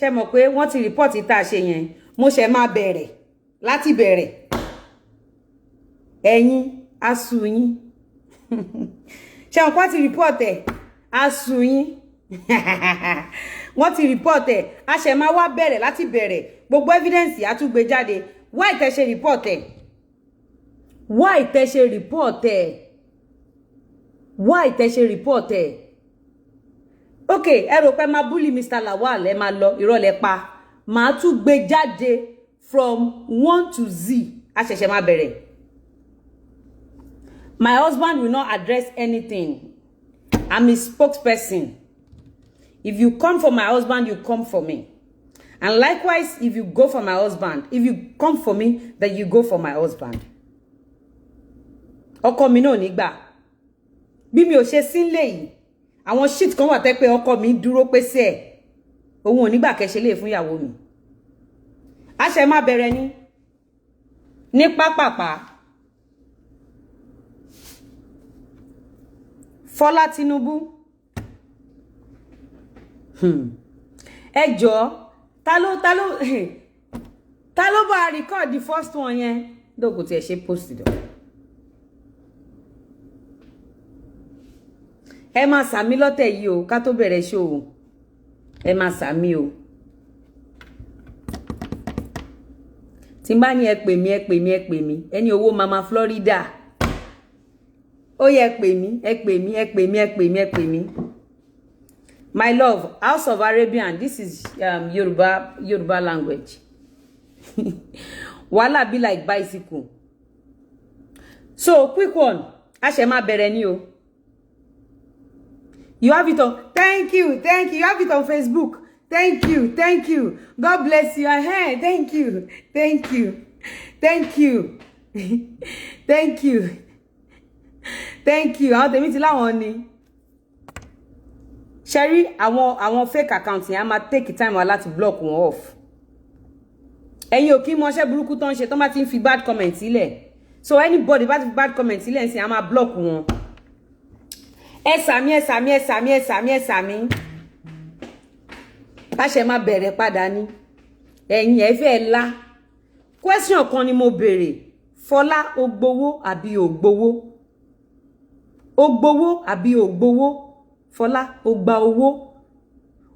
ṣé mọ̀ pé wọ́n ti report tá ṣe yẹn mo ṣe máa bẹ̀rẹ̀ láti bẹ̀rẹ̀ ẹ̀yin asu yín ṣé mọ̀ pé wọ́n ti report ẹ̀ asu yín wọ́n ti report ẹ̀ a ṣe máa wá bẹ̀rẹ̀ láti bẹ̀rẹ̀ gbogbo evidence á tún gbé jáde why tẹ́ ṣe report ẹ̀ why tẹ́ ṣe report ẹ̀ why tẹ́ ṣe report ẹ̀ okay ẹ rò pé máa bully Mr. Lawal ẹ máa lọ ìrọ̀lẹ́ pa máa tún gbé jáde from 1 to Z a ṣẹ̀ṣẹ̀ máa bẹ̀rẹ̀. My husband will not address anything. I'm his spokesperson. If you come for my husband, you come for me. And likewise, if you go for my husband, if you come for me, then you go for my husband. Ọkọ mi náà nígbà. Bí mi ò ṣe sínlé yìí, àwọn shit kan wà tẹ́ pé ọkọ mi dúró pé sí ẹ̀. Òun ò nígbà kẹ́ ṣe lé fún ìyàwó mi. A ṣe máa bẹ̀rẹ̀ ní pápápá. Fọlá Tinubu. Ẹ jọ̀ọ́, ta ló bá record the first one yẹn? Dókò tí ẹ ṣe post do. Ẹ máa sàmí lọ́tẹ̀ yìí o, ká tó bẹ̀rẹ̀ show o. Ẹ máa sàmí o. Tí bá ní ẹ pè mí. Ẹni owó Mama Florida. Ó yẹ ẹ pè mí. My love, House of Arabian, this is Yoruba language. Wala be like bicycle. So, quick one. Ashema Berenio. You have it on. Thank you. You have it on Facebook. Thank you. God bless you. Hey, thank you. Thank you. Àwọn tèmi ti láwọn ni. Sherry, àwọn fake accounts yẹn a máa take time wa láti block wọn off. Ẹ̀yin ò kí mọṣẹ́ burúkú tó ń ṣe tó máa ti ń fi bad comment sílẹ̀. So anybody bá ti fi bad comment sílẹ̀ ńsìn a máa block wọn. Ẹ sàmí. Bá ṣe máa bẹ̀rẹ̀ padà ni. Ẹ̀yin ẹ fẹ́ la. Question kan ni mo béèrè. Fọlá ó gbowó àbí ò gbowó? Ó gbowó àbí ò gbowó? Fọlá ó gba owó.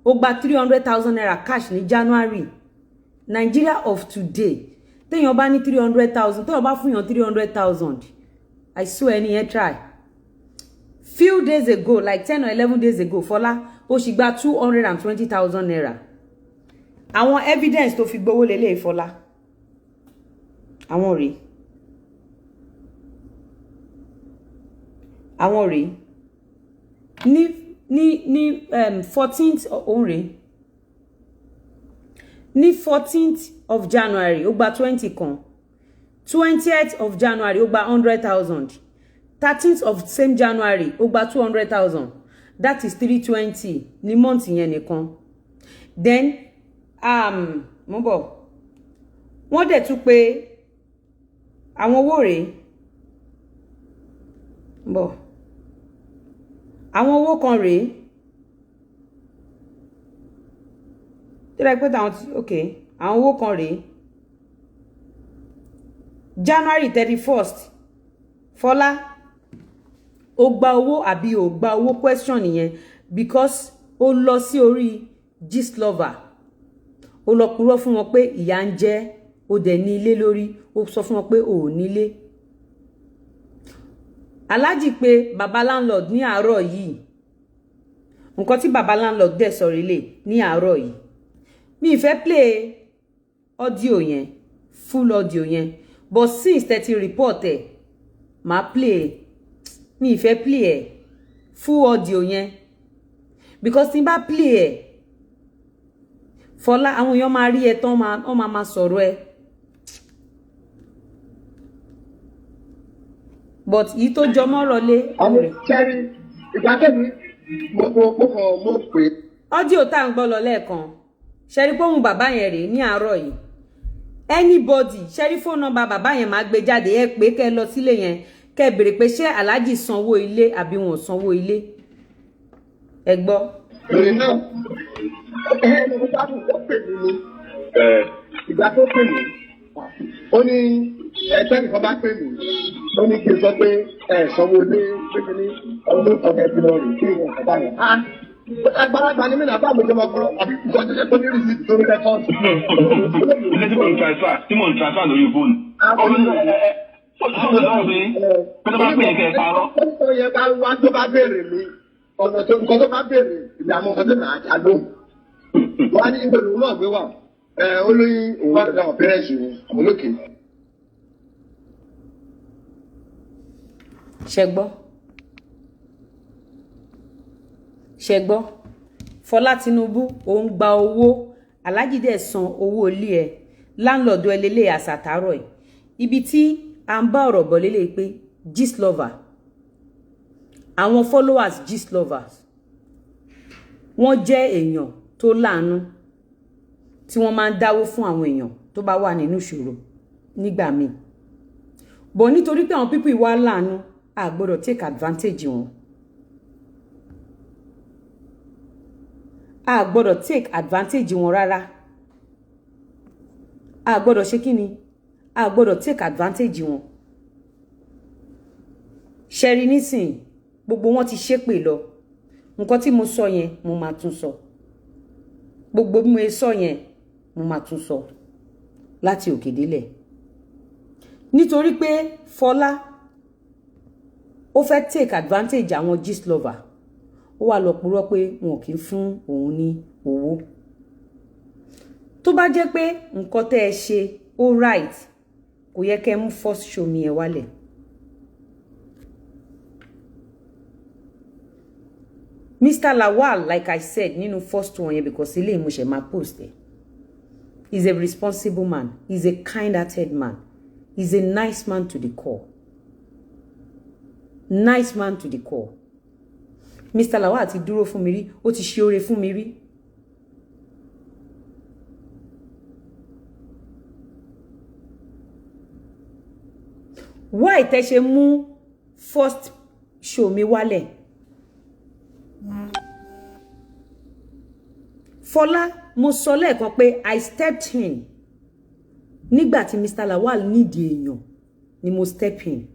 Ó gba 300,000 naira cash ní January. Nigeria of today. Téèyàn bá ní 300,000, téèyàn bá fún yàn 300,000. I swear any here try. Few days ago, like 10 or 11 days ago, Fọlá ó sì gba 220,000 naira. Àwọn evidence tó fi gbowó lélẹ̀ Fọlá. Àwọn rèé. Ní 14th onre. Ní 14th of January, ó gba 20 kan. 20th of January, ó gba 100,000. 13th of same January, ó gba 200,000. That is 320 ní month yẹn nìkan. Then mo bọ̀. Wọ́n dẹ̀ tún pé àwọn owó rèé. Bọ̀. Àwọn owó kan rèé. Did I put down? Okay. Àwọn owó kan rèé. January 31st. Fọlá ó gba owó àbí ó gba owó question nìyẹn because ó lọ sí orí gist lover ó lọ purọ́ fún wọn pé ìyà ń jẹ ó dẹ̀ ní ilé lórí ó sọ fún wọn pé ò nílé Alhaji pé baba landlord ní àárọ̀ yìí nǹkan tí baba landlord dẹ̀ sọ rele ní àárọ̀ yìí mi fẹ́ play audio yẹn full audio yẹn but since 30 report ma play mi fẹ́ play full audio yẹn because tí n bá play Fọlá àwọn èèyàn máa rí ẹ tán máa sọ̀rọ̀ ẹ but yìí tó jọmọ́ rọlé àwọn cherry ìgbàkẹ́mi mo pè audio tá ń gbọ́ lọ lẹ́ẹ̀kan ṣẹ́rí pọ́hùn bàbá yẹn rèé ní àárọ̀ yìí anybody ṣẹ́rí phone number bàbá yẹn máa gbé jáde ẹ pé kẹ́ lọ sílé yẹn kẹ́ béèrè pé ṣé Alhaji sanwó ilé àbí wọn sanwó ilé ẹ gbọ́. lórí náà mo bá tún pè mí ni ìgbà tó pè mí ó ní ẹgbẹ́ nìkan bá pè mí ó ní kí n sọ pé sanwó ilé pé kí ní ọdún ọ̀gẹ̀ tí lọ rè kí ìwọ̀n kọ̀ọ̀bá yẹn. Àgbàlagbà ni mí náà bá mi jẹ́ ọmọ ọkùnrin àbí ìjọ tó ṣe tó ní rìsíìtì tó ní rẹ́kọ́ọ̀tì. Ilé tí mo ń transfer lórí fóònù. Ó yẹ ká wá tó bá béèrè mi ọ̀nà tó nǹkan tó bá béèrè ìdààmú ọ̀sán tó nà á jà lóhùn. Wọ́n á ní ìgbèrú náà gbé wà ó lóyún òun wá lọ́dọ̀ àwọn pẹ́rẹ́ǹsì òun olókè. Ṣẹgbọ́ Fọlá Tinubu òun gba owó Alhaji dẹ̀ san owó ilé ẹ̀ láńlọ́ọ̀dù ẹlẹ́lẹ́ àsàtàrọ̀ ẹ̀ ibi tí a ń bá ọ̀rọ̀ bọ̀ lélẹ̀ pé gist lover àwọn followers gist lovers wọ́n jẹ́ èèyàn tó láàánú tí wọ́n máa ń dáwó fún àwọn èèyàn tó bá wà nínú ìṣòro nígbà míì bọ̀ nítorí pé àwọn people wá láàánú a gbọ́dọ̀ take advantage wọn. A gbọ́dọ̀ take advantage wọn rárá. A gbọ́dọ̀ ṣe kíni? A gbọ́dọ̀ take advantage wọn. Ṣẹ́rí nísìn gbogbo wọn ti ṣépè lọ. Nǹkan tí mo sọ yẹn mo máa tún sọ. Gbogbo bí mo sọ yẹn mo máa tún sọ láti òkè délẹ̀. Nítorí pé Fọlá ó fẹ́ take advantage àwọn gist lover. Ó wá lọ purọ́ pé wọn kì í fún òun ní owó. Tó bá jẹ́ pé nǹkan tẹ́ ẹ ṣe ó right kò yẹ kẹ́ mú first show mi ẹ wálẹ̀. Mr. Lawal, like I said nínú first one yẹn because ilé ìmúṣẹ máa post ẹ. He's a responsible man. He's a kind-hearted man. He's a nice man to the core. Nice man to the core. Mr. Lawal ti dúró fún mi rí, ó ti ṣe oore fún mi rí. Why tẹ́ ṣe mú first show mi wálẹ̀? Fọlá, mo sọ lẹ́ẹ̀kan pé I stepped in. Nígbà tí Mr. Lawal nídìí èèyàn ni mo step in.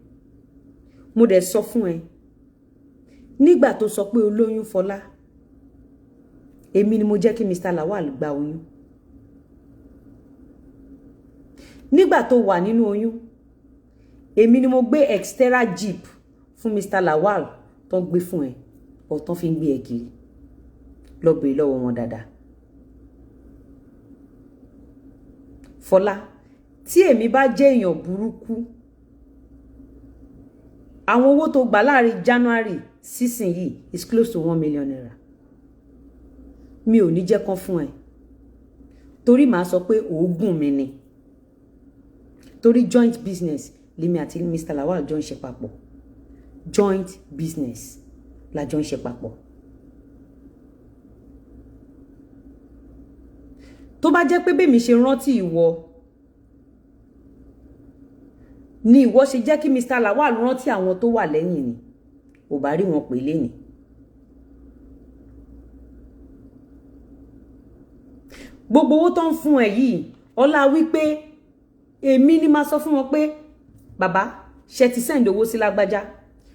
Mo dẹ̀ sọ fún ẹ. Nígbà tó sọ pé olóyún Fọlá, èmi ni mo jẹ́ kí Mr. Lawal gba oyún. Nígbà tó wà nínú oyún, èmi ni mo gbé extra jeep fún Mr. Lawal tó gbé fún ẹ, ó tán fi ń gbé ẹ kiri. Lọ bèrè lọ́wọ́ wọn dáadáa. Fọlá, tí èmi bá jẹ́ èèyàn burúkú, àwọn owó tó gbà láàrin January sísìn yìí is close to 1 million naira. Mi ò ní jẹ́ kán fún ẹ. Torí màá sọ pé oògùn mi ni. Torí joint business lèmi àti Mr. Lawal jọ ń ṣe papọ̀. Joint business la jọ ń ṣe papọ̀. Tó bá jẹ́ pé bẹ́mi ṣe rántí ìwọ ni ìwọ ṣe jẹ́ kí Mr. Lawal rántí àwọn tó wà lẹ́yìn ni ò bá rí wọn pè lẹ́yìn. Gbogbo owó tó ń fún ẹ yìí ọlá wípé èmi ni máa sọ fún wọn pé bàbá ṣe ti send owó sí lágbájá,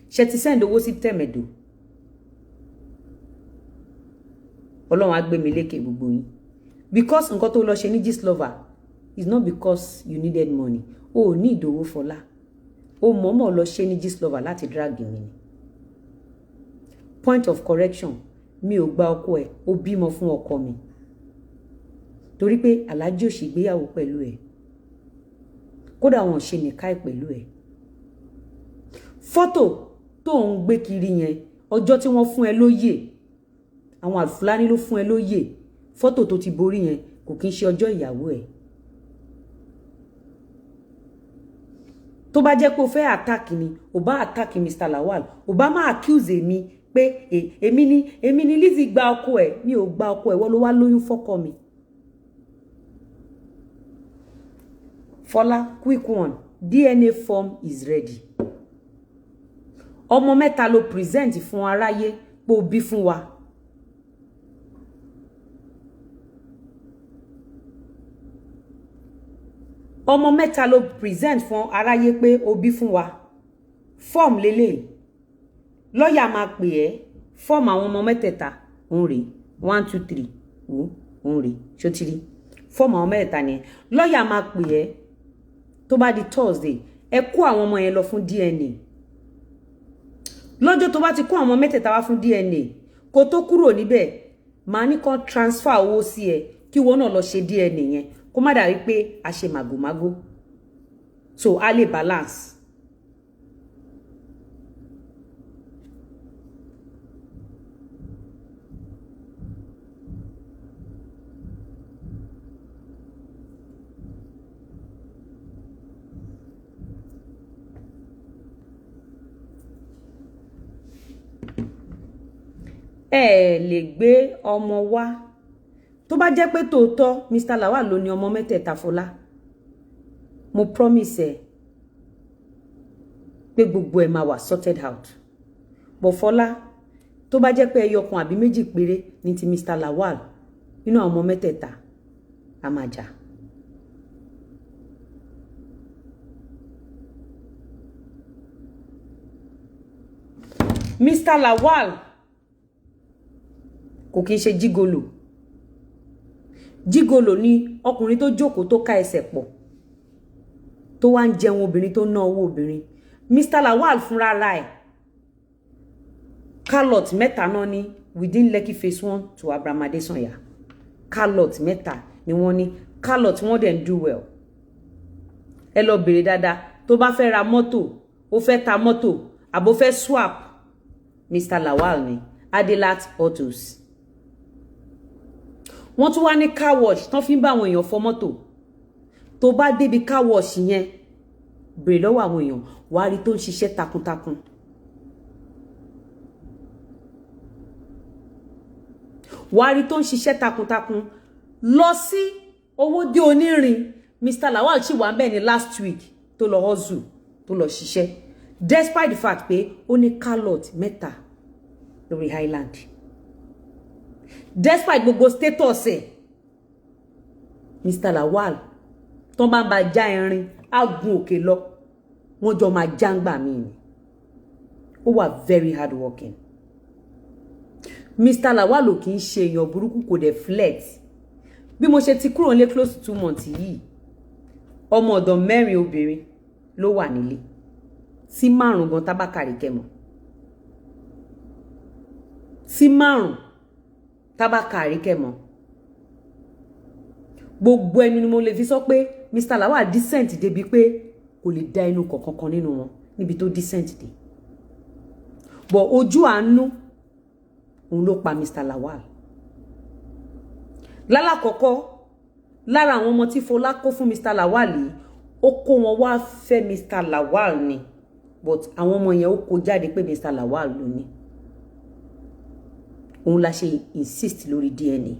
ṣe ti send owó sí tẹ̀mẹ̀dò. Ọlọ́run á gbé mi lékè gbogbo yín because nǹkan tó lọ ṣe ní Gistlover is not because you needed money o ní ìdòwò Fọlá o mọ̀ọ́mọ̀ lọ ṣe ní Gistlover láti drag mi ni point of correction mi ò gba ọkọ ẹ̀ ó bímọ fún ọkọ mi torí pé Alhaji ò ṣègbéyàwó pẹ̀lú ẹ̀ kódà wọn ṣe nìka ẹ̀ pẹ̀lú ẹ̀ fọ́tò tó ń gbé kiri yẹn ọjọ́ tí wọ́n fún ẹ lóyè àwọn Alfulani ló fún ẹ lóyè fọ́tò tó ti borí yẹn kò kí ń ṣe ọjọ́ ìyàwó ẹ̀ tó bá jẹ́ pé o fẹ́ attack ni o bá attack Mr. Lawal o bá máa accuse mi pé èmi ni Lizzy gba ọkọ ẹ̀ mi ò gba ọkọ ẹ̀ wọ́n ló wá lóyún fọ́kọ mi. Fọlá quick one DNA form is ready ọmọ mẹ́ta ló present fún aráyé pé ó bí fún wa ọmọ mẹ́ta ló present fún aráyé pé ó bí fún wa form lélẹ̀ lọ́ọ̀yà máa pè ẹ́ form àwọn ọmọ mẹ́tẹ̀ẹ̀ta ń rè 1 2 3 wò ń rè ṣótìrí form àwọn mẹ́tẹ̀ẹ̀ta ni lọ́ọ̀yà máa pè ẹ́ tó bá di Thursday ẹ kó àwọn ọmọ yẹn lọ fún DNA lọ́jọ́ tó bá ti kó àwọn mẹ́tẹ̀ẹ̀ta wá fún DNA kó tó kúrò níbẹ̀ máa ní kàn transfer owó sí ẹ kí wọ́n náà lọ ṣe DNA yẹn kó má dàbí pé a ṣe màgòmágó so a lè balance. ẹ lè gbé ọmọ wá tó bá jẹ́ pé tòótọ́ Mr. Lawal ló ní ọmọ mẹ́tẹ̀ẹ̀ta Fọlá mo promise ẹ pé gbogbo ẹ máa wà sorted out but Fọlá tó bá jẹ́ pé ẹyọkan àbí méjì péré ní ti Mr. Lawal nínú àwọn ọmọ mẹ́tẹ̀ẹ̀ta a máa jà. Mr. Lawal kò kí ń ṣe jígolo jígolo ni ọkùnrin tó jókòó tó ká ẹsẹ̀ pọ̀ tó wá ń jẹun obìnrin tó ná owó obìnrin Mr. Lawal fúnra ra ẹ̀ carrot mẹ́ta náà ní within Lekki phase 1 to Abraham Adesanya carrot mẹ́ta ni wọ́n ní carrot wọ́n dẹ̀ ń do well ẹ lọ bèrè dáadáa tó bá fẹ́ ra mọ́tò ó fẹ́ ta mọ́tò àbó fẹ́ swap Mr. Lawal ni Adelat Autos wọ́n tún wá ní car wash tán fi ń bá àwọn èèyàn fọ mọ́tò tó bá débi car wash yẹn bèrè lọ́wọ́ àwọn èèyàn wàá rí tó ń ṣiṣẹ́ takuntakun wàá rí tó ń ṣiṣẹ́ takuntakun lọ sí owó dé onírin Mr. Lawal ṣì wà ń bẹ̀ ní last week tó lọ hustle tó lọ ṣiṣẹ́ despite the fact pé ó ní car lot mẹ́ta lórí Highland despite gbogbo status ẹ̀ Mr. Lawal tó bá ń ba já irin á gun òkè lọ wọ́n jọ máa jáǹgbà míì ni ó wà very hard working Mr. Lawal ò kì í ṣe èèyàn burúkú kò dẹ̀ flex bí mo ṣe ti kúrò nílé close to 2 months yìí ọmọ ọ̀dọ̀ 4 obìnrin ló wà nílé sí 5 gan tábàkàrí kẹmọ sí 5 tábàkàrí kẹmọ gbogbo ẹni ni mo lè fi sọ pé Mr. Lawal decent débi pé kò lè dá inú kankan nínú wọn níbi tó decent dé bọ̀ ojú àánú òun ló pa Mr. Lawal lálàkọ́kọ́ lára àwọn ọmọ tí Fọlá kó fún Mr. Lawal yìí ó kó wọn wá fẹ́ Mr. Lawal ni but àwọn ọmọ yẹn ó kó jáde pé Mr. Lawal ló ní òun la ṣe insist lórí DNA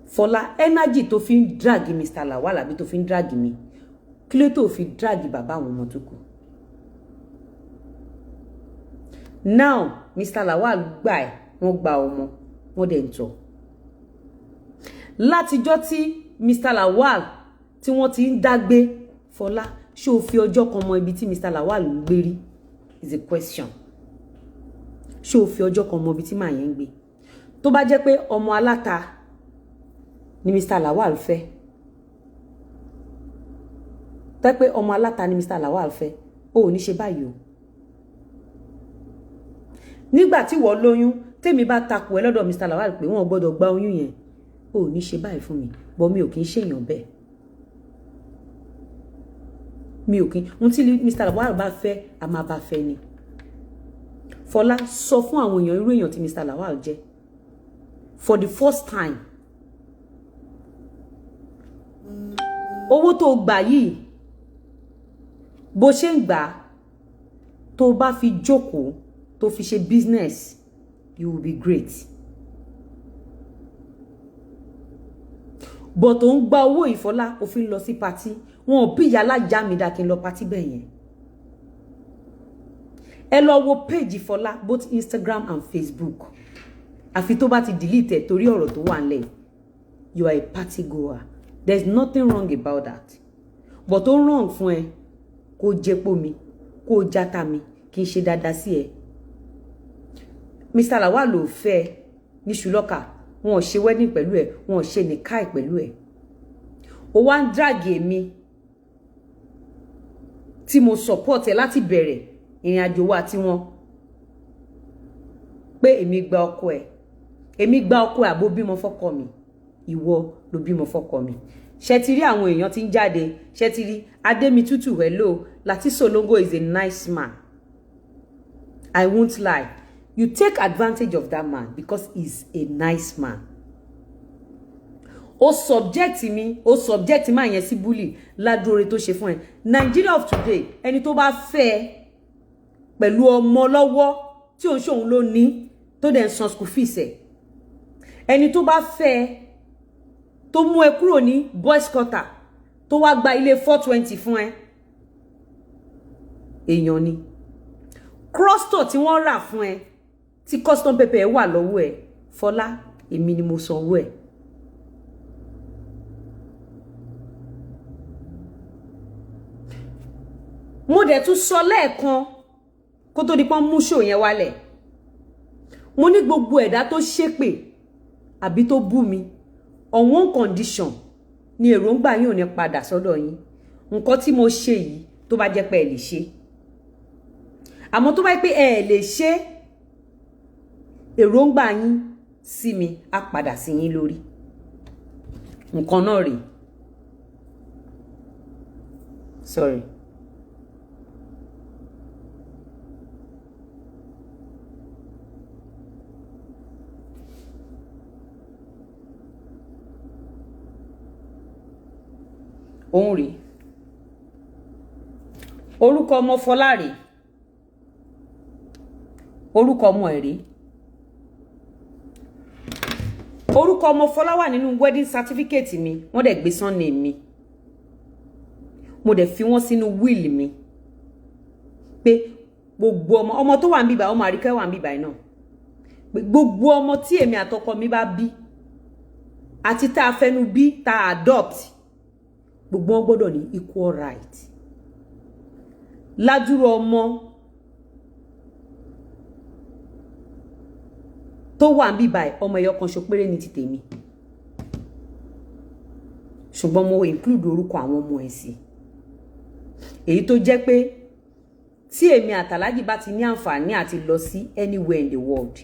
Fọlá energy tó fi ń drag Mr. Lawal àbí tó fi ń drag mi kí ló tó fi drag bàbá àwọn ọmọ tó kù now Mr. Lawal gbà ẹ̀ wọ́n gba ọmọ wọ́n dẹ̀ ń tọ́ látijọ́ tí Mr. Lawal tí wọ́n ti ń dágbé Fọlá ṣé o fi ọjọ́ kan mọ ibi tí Mr. Lawal ń gbé rí is a question ṣé o fi ọjọ́ kan mọ ibi tí màá yẹn ń gbé tó bá jẹ́ pé ọmọ aláta ni Mr. Lawal fẹ́ tó pé ọmọ aláta ni Mr. Lawal fẹ́ ó ní ṣe báyìí o nígbà tí wọ́n lóyún tèmi bá takò ẹ lọ́dọ̀ Mr. Lawal pé wọ́n gbọ́dọ̀ gba oyún yẹn ó ní ṣe báyìí fún mi bọ́ mi ò kì í ṣèyàn bẹ́ẹ̀ mi ò kì í ohun tí Mr. Lawal bá fẹ́ a máa bá fẹ́ ni Fọlá sọ fún àwọn èèyàn irú èèyàn tí Mr. Lawal jẹ́ for the first time owó tó gbà yìí bó ṣe ń gbà tó bá fi jókòó tó fi ṣe business you will be great but ó ń gba owó ìfọlá ó fi ń lọ sí party wọn ò bí ìyá alájà mi dá kí n lọ party bẹ́ẹ̀ yẹn ẹ lọ wo page ìfọlá both Instagram and Facebook àfi tó bá ti delete ẹ torí ọ̀rọ̀ tó wà nílẹ̀ you are a party goer there is nothing wrong about that but ó wrong fún ẹ kó jẹpo mi kó jata mi kí n ṣe dáadáa sí ẹ Mr. Lawal ló fẹ́ ní ṣùlọ́kà wọn ò ṣe wedding pẹ̀lú ẹ wọn ò ṣe nìkáì pẹ̀lú ẹ ó wá ń drag èmi tí mo support ẹ láti bẹ̀rẹ̀ ìrìn àjò wa tí wọn pé èmi gba ọkọ ẹ àbó bímọ fọ́kọ mi ìwọ ló bímọ fọ́kọ mi ṣé ti rí àwọn èèyàn tí ń jáde ṣé ti rí Adémitútù hello Lati Solongo is a nice man I won't lie you take advantage of that man because he's a nice man ó subject máa yẹn sí bully ládùúrè tó ṣe fún ẹ Nigeria of today ẹni tó bá fẹ́ pẹ̀lú ọmọ lọ́wọ́ tí òun ṣòun ló ní tó dẹ̀ ń san school fees ẹ̀ ẹni tó bá fẹ́ tó mú ẹ kúrò ní boys quarter tó wá gba ilé 420 fún ẹ èèyàn ni crostor tí wọ́n rà fún ẹ tí custom paper ẹ wà lọ́wọ́ ẹ Fọlá èmi ni mo sanwó ẹ mo dẹ̀ tún sọ lẹ́ẹ̀kan kó tó di pọ́n mú ṣò yẹn wálẹ̀ mo ní gbogbo ẹ̀dá tó ṣépè àbí tó bú mi on one condition ni èròǹgbà yín ò ní padà sọ́dọ̀ yín nǹkan tí mo ṣe yìí tó bá jẹ́ pé ẹ lè ṣe àmọ́ tó bá jẹ́ pé ẹ lè ṣe èròǹgbà yín sí mi á padà sí yín lórí nǹkan náà rèé sorry. òun rèé orúkọ ọmọ Fọlá rèé orúkọ ọmọ ẹ̀ rèé orúkọ ọmọ Fọlá wà nínú wedding certificate mi wọ́n dẹ̀ gbé surname mi mo dẹ̀ fi wọ́n sínú will mi pé gbogbo ọmọ tó wà ń bíbà ọmọ Àríkẹ́ wà ń bíbà náà pé gbogbo ọmọ tí èmi àtọkọ mi bá bí àti tá a fẹnu bí tá a adopt gbogbo wọn gbọ́dọ̀ ní equal right ládùúrò ọmọ tó wà ń bí báyìí ọmọ ẹyọ kan ṣo péré ní ti tèmi ṣùgbọ́n mo include orúkọ àwọn ọmọ ẹ̀ sí èyí tó jẹ́ pé tí èmi àtàlájì bá ti ní àǹfààní àti lọ sí anywhere in the world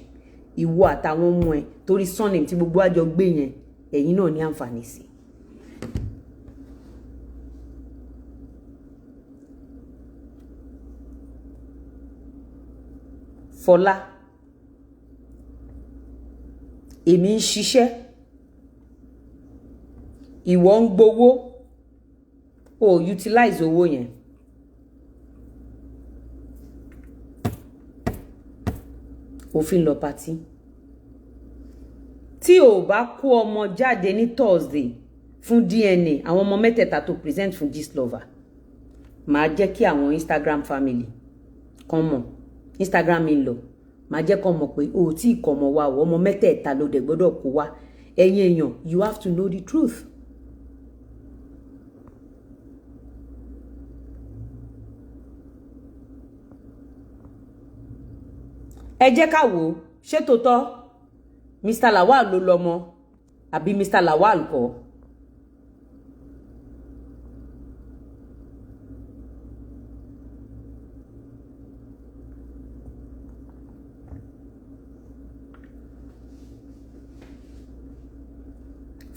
ìwọ àtàwọn ọmọ ẹ̀ torí surname tí gbogbo àjọ gbé yẹn ẹ̀yin náà ní àǹfààní sí. Fọlá èmi ń ṣiṣẹ́ ìwọ ń gbowó o utilize owó yẹn òfin lọ patí tí o bá kó ọmọ jáde ní Thursday fún DNA àwọn ọmọ mẹ́tẹ̀ẹ̀ta tó present fún Gistlover màá jẹ́ kí àwọn Instagram family kan mọ̀ Instagram in lọ máa jẹ́ kó mọ̀ pé o tí kò mọ̀ wá ọmọ mẹ́tẹ̀ẹ̀ta ló dẹ̀ gbọ́dọ̀ kó wá ẹ̀yin èèyàn you have to know the truth. ẹ jẹ́ ká wò ó ṣé tòótọ́ Mr. Lawal ló lọ́mọ àbí Mr. Lawal kọ́.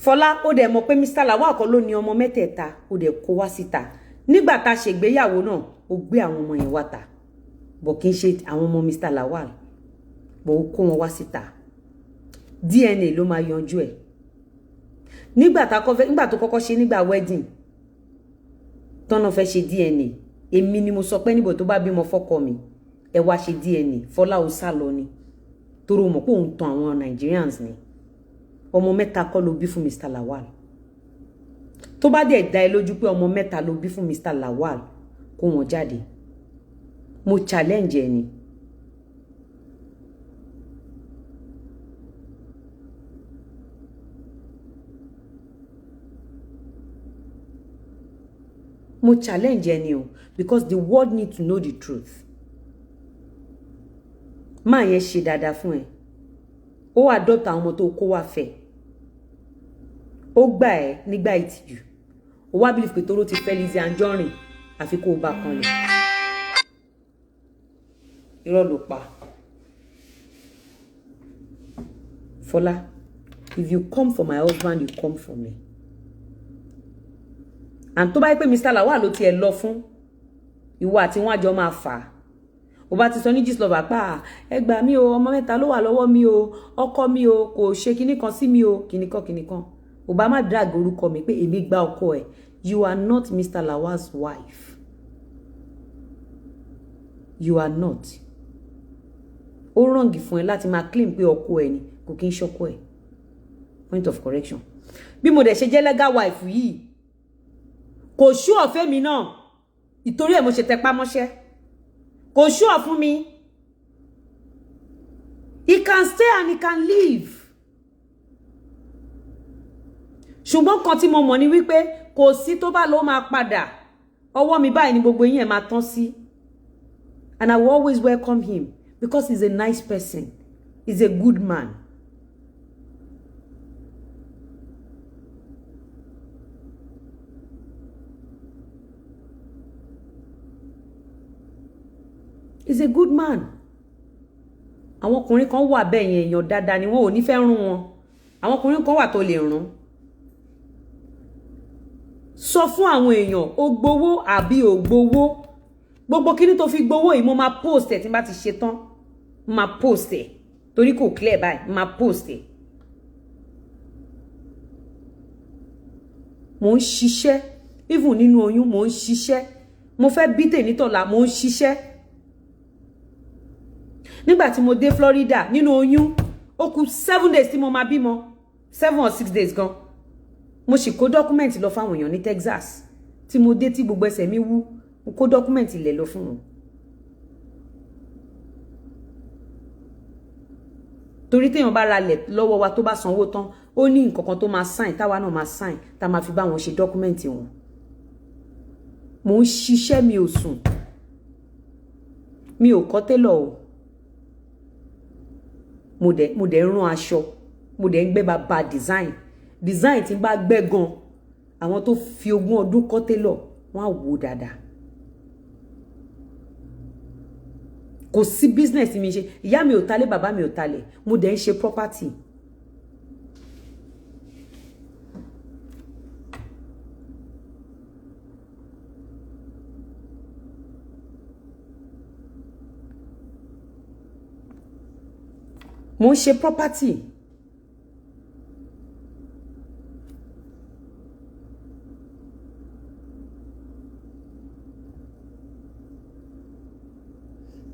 Fọlá ó dẹ̀ mọ̀ pé Mr. Lawal kọ́ ló ní ọmọ mẹ́tẹ̀ẹ̀ta ó dẹ̀ kó wá síta nígbà tá ṣègbéyàwó náà ó gbé àwọn ọmọ yẹn wá ta bọ̀ kì í ṣe àwọn ọmọ Mr. Lawal bọ̀ ó kó wọn wá síta DNA ló máa yanjú ẹ̀ nígbà tó kọ́kọ́ ṣe nígbà wedding tọ́nà fẹ́ ṣe DNA èmi ni mo sọ pé níbo tó bá bímọ fọ́kọ mi ẹ wá ṣe DNA Fọlá ó sá lọ ni torí ó mọ̀ pé òun tan àwọn Nigerians ni ọmọ mẹ́ta kọ́ ló bí fún Mr. Lawal tó bá dẹ̀ dá ẹ lójú pé ọmọ mẹ́ta ló bí fún Mr. Lawal kó wọn jáde mo challenge ẹ ni mo challenge ẹ ni o because the world need to know the truth máa yẹn ṣe dáadáa fún ẹ ó adopt àwọn ọmọ tó kó wá fẹ́ ó gbà ẹ́ nígbà ìtìjú ó wá believe pé tóró ti fẹ́ Lizzy Anjorin àfi kó bá kan lẹ̀ irọ́ ló pa Fọlá if you come for my husband you come for me and tó bá yẹ pé Mr. Lawal ló tiẹ̀ lọ fún ìwọ àti wọn àjọ máa fà á ó bá ti sọ ní Gistlover pa ẹ gbà mí o ọmọ mẹ́ta ló wà lọ́wọ́ mi o ọkọ mi o kò ṣe kinní kan sí mi o kinní kan ó bá má drag orúkọ mi pé èmi gba ọkọ ẹ̀ you are not Mr. Lawal's wife you are not ó rọǹgì fún ẹ láti máa claim pé ọkọ ẹ̀ ni kò kí n ṣọkọ ẹ̀ point of correction bí mo dẹ̀ ṣe jẹ́ legal wife yìí kò ṣú ọ̀fẹ́ mi náà ìtorí ẹ̀ mo ṣe tẹpá mọ́ṣẹ́ kò ṣú ọ̀ fún mi he can stay and he can leave ṣùgbọ́n kan tí mo mọ̀ ni wípé kò sí tó bá lọ máa padà ọwọ́ mi báyìí ni gbogbo yín ẹ̀ máa tán sí and I will always welcome him because he's a nice person he's a good man. He's a good man. Àwọn ọkùnrin kan wà bẹ́ẹ̀ yẹn èèyàn dáadáa ni wọn ò ní fẹ́ rún wọn. Àwọn ọkùnrin kan wà tó lè rún. Sọ fún àwọn èèyàn ó gbowó àbí ó gbowó. Gbogbo kíní tó fi gbowó yìí mo máa post ẹ̀ tí n bá ti ṣe tán. Mo máa post ẹ̀ torí kò clear báyìí. Mo máa post ẹ̀. Mo ń ṣiṣẹ́ even nínú oyún mo ń ṣiṣẹ́. Mo fẹ́ bí tènítọ̀la mo ń ṣiṣẹ́. Nígbà tí mo dé Florida nínú oyún ó kù 7 days tí mo máa bímọ 7 or 6 days gan mo sì kó document lọ fáwọn èèyàn ní Texas tí mo dé tí gbogbo ẹsẹ̀ mi wú mo kó document ilẹ̀ lọ fún wọn torí téèyàn bá ra lẹ̀ lọ́wọ́ wa tó bá sanwó tán ó ní nǹkan kan tó máa sign táwa náà máa sign tá máa fi bá wọn ṣe document wọn mo ń ṣiṣẹ́ mi ò sùn mi ò kọ́ télọ̀ o mo dẹ̀ rán aṣọ mo dẹ̀ ń gbé bàbá design tí n bá gbẹ́ gan àwọn tó fi 20 ọdún kọ́ télọ̀ wọ́n á wò dáadáa kò sí business mi ṣe ìyá mi ò talé bàbá mi ò talé mo dẹ̀ ń ṣe property mo ń ṣe property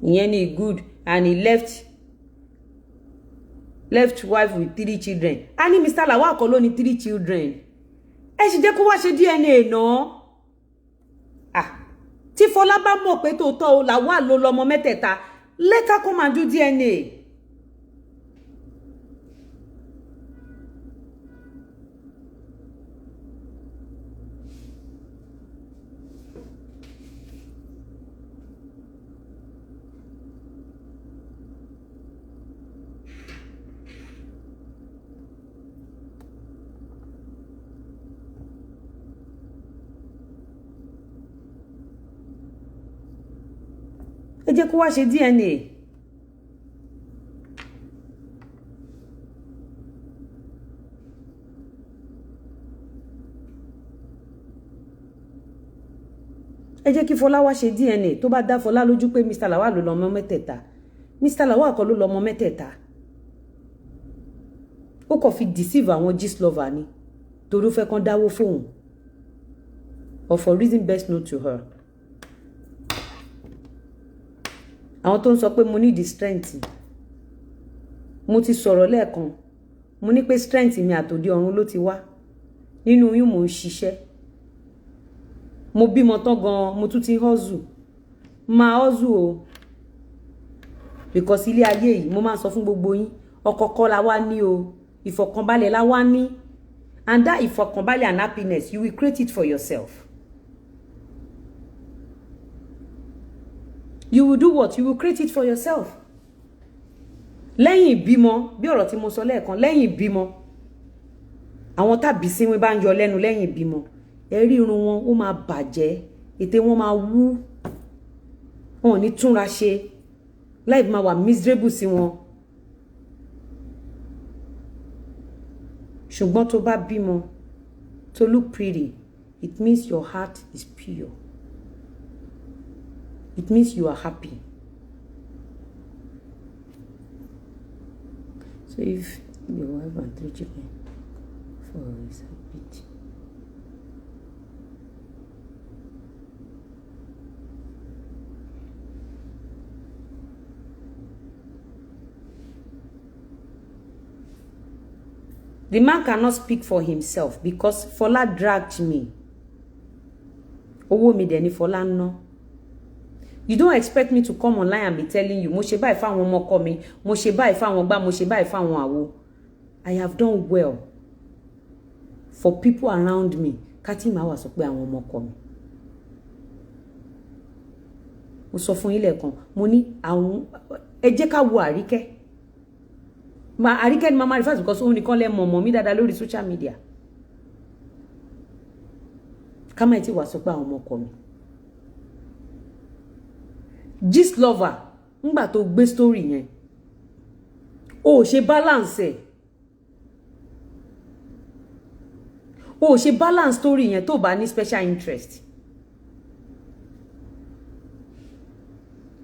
ìyẹn ni good and he left wife with 3 children a ní Mr. Lawal kọ́ ló ní 3 children ẹ sì jẹ́ kó wá ṣe DNA náà tí Fọlá bá mọ̀ pé tòótọ́ o Lawal ló lọ́mọ mẹ́tẹ̀ẹ̀ta let her come and do DNA. ẹ jẹ́ kó wá ṣe DNA. ẹ jẹ́ kí Fọlá wá ṣe DNA tó bá dá Fọlá lójú pé Mr. Lawal ló lọ́mọ mẹ́tẹ̀ẹ̀ta. Mr. Lawal kọ́ ló lọ́mọ mẹ́tẹ̀ẹ̀ta. Ó kàn fi deceive àwọn Gistlover ni torí ó fẹ́ kán dáwó fóun, or for reason best known to her. Àwọn tó ń sọ pé mo need the strength, mo ti sọ̀rọ̀ lẹ́ẹ̀kan, mo ní pé strength mi àtòdì ọ̀run ló ti wá. Nínú oyún mo ń ṣiṣẹ́, mo bímọ tán gan, mo tún ti hustle, máa hustle o, because ilé ayé yìí mo máa sọ fún gbogbo yín, ọ̀kọ̀ọ̀kan la wá ní o, ìfọ̀kànbalẹ̀ la wá ní, and that ìfọ̀kànbalẹ̀ and happiness, you will create it for yourself. You will do what? You will create it for yourself. Lẹ́yìn ìbímọ, bí ọ̀rọ̀ tí mo sọ lẹ́ẹ̀kan, lẹ́yìn ìbímọ, àwọn tàbí sí wọn bá ń yọ lẹ́nu lẹ́yìn ìbímọ, ẹ̀rí irun wọn ó máa bàjẹ́, ètè wọn máa wú, wọn ò ní túnra ṣe, life máa wà miserable sí wọn. Ṣùgbọ́n tó bá bímọ, to look pretty, it means your heart is pure. It means you are happy. So if your wife and 3 children, 4 is happy. The man cannot speak for himself because Fola dragged me. Owó mi dẹ̀ ni Fola ná. You don't expect me to come online and be telling you, mo ṣe báyìí fáwọn ọmọ ọkọ mi, mo ṣe báyìí fáwọn gbá, mo ṣe báyìí fáwọn àwo. I have done well for people around me. Kati ma wá sọ pé àwọn ọmọ ọkọ mi. Mo sọ fún yín lẹ́ẹ̀kan, mo ní àwọn ẹ jẹ́ ká wo Àríkẹ́. Àríkẹ́ ni mama refer because òun nìkan lẹ mọ̀ mí dáadáa lórí social media. Ká má ti wá sọ pé àwọn ọmọ ọkọ mi. Gistlover, ńgbà tó gbé story yẹn, ó ṣe balance ẹ̀. Ó ṣe balance story yẹn tó bá ní special interest.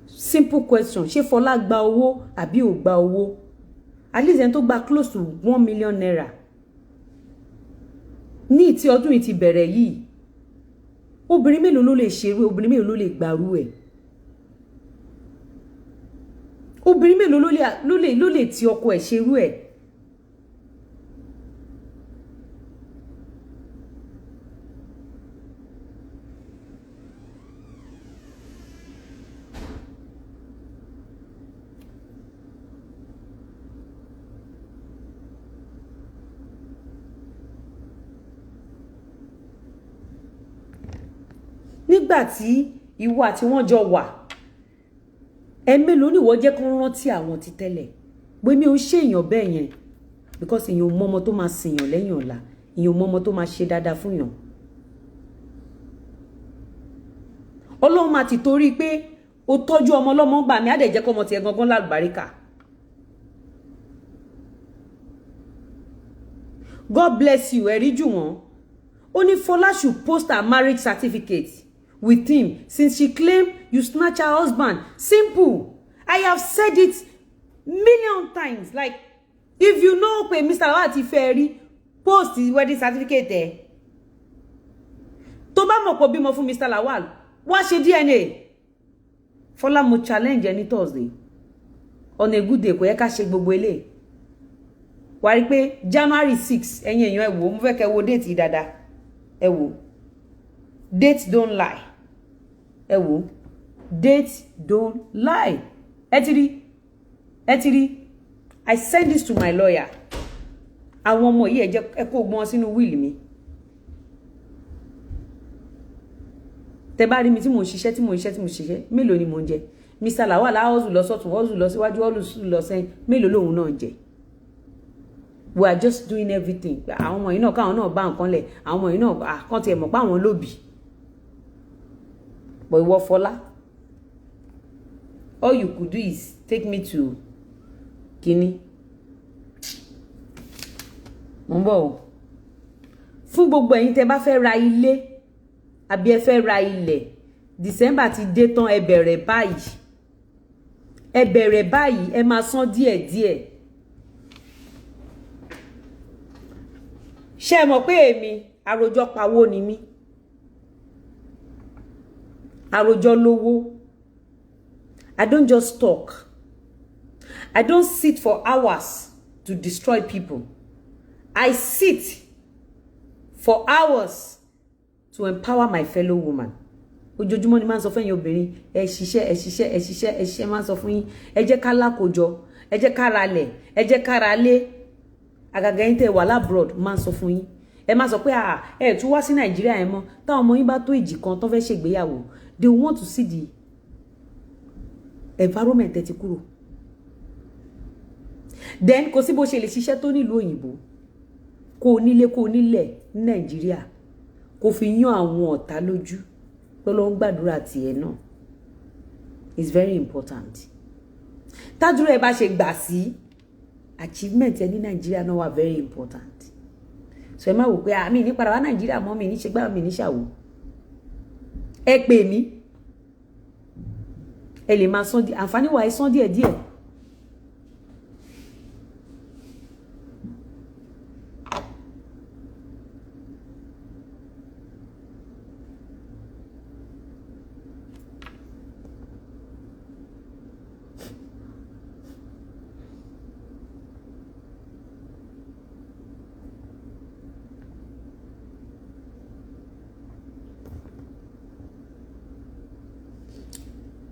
Simple question, ṣé Fọlá gba owó àbí ò gba owó? At least ẹni tó gba close to 1 million naira. Ní tí ọdún yìí ti bẹ̀rẹ̀ yìí, obìnrin mélòó ló lè ṣerú, obìnrin mélòó ló lè gbàrú ẹ̀? Obìnrin mélòó ló lè ti ọkọ ẹ̀ ṣerú ẹ̀? Nígbà tí ìwọ àti wọ́n jọ wà, mélòó ni ìwọ jẹ́ kó rántí àwọn ti tẹ́lẹ̀? Pé mi ò ṣe èèyàn bẹ́ẹ̀ yẹn because èèyàn ò mọ ọmọ tó máa sìyàn lẹ́yìn ọ̀la, èèyàn ò mọ ọmọ tó máa ṣe dáadáa fún yàn. Ọlọ́run máa ti torí pé ó tọ́jú ọmọ ọlọ́mọ gbà mí, á dẹ̀ jẹ́ kó ọmọ tiẹ̀ gangan lálùbáríkà. God bless you, ẹ̀rí jù wọ́n. Ó ní Fola should post her marriage certificate with him since she claimed you snatch her husband. Simple. I have said it million times. Like, if you know pé Mr. Lawal ti fẹ́ rí, post his wedding certificate there. Tó bá mọ̀ pé bímọ fún Mr. Lawal, wá ṣe DNA. Fola mo challenge any Thursday. On a good day, kò yẹ ká ṣe gbogbo eléyìí. Wá rí pé January 6, ẹ̀yin èèyàn ẹ wò, mo fẹ́ kẹ́ wo date yìí dáadáa. Ẹ wò. Dates don't lie. Ẹ wò. Dates don't lie. Ẹ ti rí. I send this to my lawyer. Àwọn ọmọ yìí ẹ jẹ́ ẹ kó gbọ́n sínú will mi. Tẹ́ bá rí mi tí mo ṣiṣẹ́, mélòó ni mo ń jẹ? Mr. Lawal hustle lọ sọ́tún, hustle lọ síwájú, hustle lọ sẹ́yìn, mélòó lòun náà jẹ? We are just doing everything. Àwọn ọmọ yìí náà káwọn náà bá nǹkan lẹ̀, àwọn ọmọ yìí náà kàn tiẹ̀ mọ̀ pé àwọn lóbì. But ìwọ Fọlá, all you could do is take me to Kini. Mo ń bọ̀ o. Fún gbogbo ẹ̀yin tẹ́ bá fẹ́ ra ilé àbí ẹ fẹ́ ra ilẹ̀, December ti dé tán, ẹ bẹ̀rẹ̀ báyìí. Ẹ bẹ̀rẹ̀ báyìí, ẹ máa san díẹ̀díẹ̀. Ṣé ẹ mọ̀ pé èmi àròjọ pawó ni mí? Àròjọ lówó. I don't just talk. I don't sit for hours to destroy people. I sit for hours to empower my fellow woman. Ojoojúmọ́ ni máa ń sọ fún ẹ̀yin obìnrin, ẹ ṣiṣẹ́ máa ń sọ fún yín, ẹ jẹ́ ká lákòjọ, ẹ jẹ́ ká ralẹ̀, ẹ jẹ́ ká ralé. Àgàgà yín tẹ́ wà labroad máa ń sọ fún yín. Ẹ máa sọ pé ẹ tún wá sí Nàìjíríà ẹ mọ́. Táwọn ọmọ yín bá tó ìjì kan tó fẹ́ ṣègbéyàwó, they want to see the environment ẹ ti kúrò. Then kò sí bó ṣe lè ṣiṣẹ́ tó nílùú òyìnbó. Kò nílé kò nílẹ̀ ní Nàìjíríà. Kò fi yán àwọn ọ̀tá lójú. Lọ́lọ́ ń gbàdúrà tiẹ̀ náà. It's very important. Tádúrà ẹ bá ṣe gbà sí, achievement ẹ ní Nàìjíríà náà wà very important. So ẹ má wò pé mi ní padà wá Nàìjíríà mọ́, mi ní ṣe gbá mi ní ṣàwò. Ẹ pè mí. Ẹ lè máa san àǹfààní wà ẹ san díẹ̀díẹ̀.